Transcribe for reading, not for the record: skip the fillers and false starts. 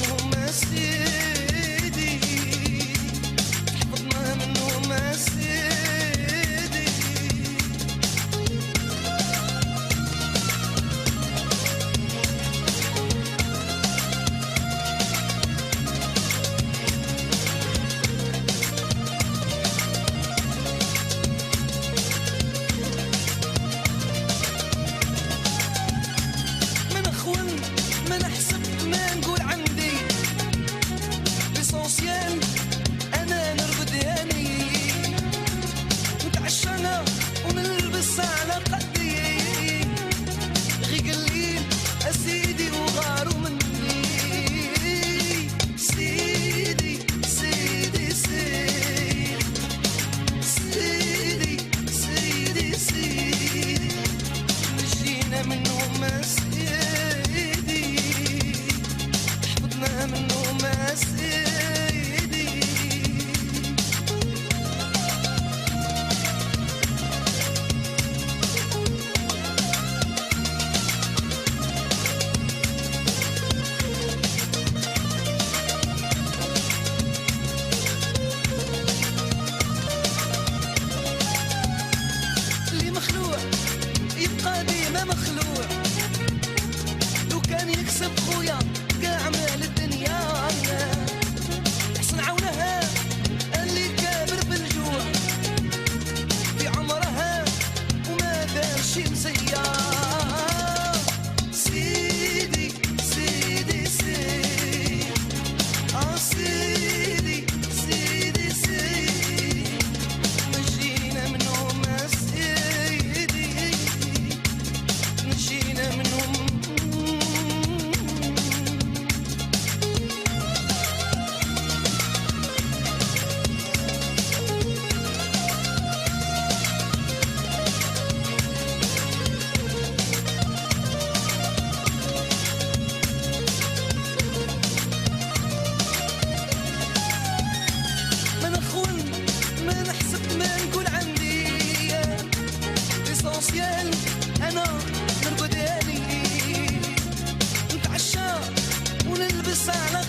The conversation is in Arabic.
منهم سيدي، حفظنا منهم سيدي. ما نخون ما نحسب ما نقول عندي ليسونسيال، انا نرقد هاني نتعشانا ونلبس على قدي، غي قليل اسيدي وغاروا مني. سيدي سيدي سيدي سيدي سيدي سيدي، مشينا منهم سيدي، حفظنا منهم سيدي. اللي مخلوع يبقى ديما مخلوع، لو كان يكسب خويا كاع مال الدنيا، حسن عونها اللي كابر بالجوع في عمرها وما دار شي مزيا. سيدي سيدي سيدي سيدي سيدي سيدي، مشينا منهم سيدي، مشينا منهم. ما نخون ما نحسب ما نقول عندي ليسونسيال، انا نرقد هاني نتعشى ونلبس على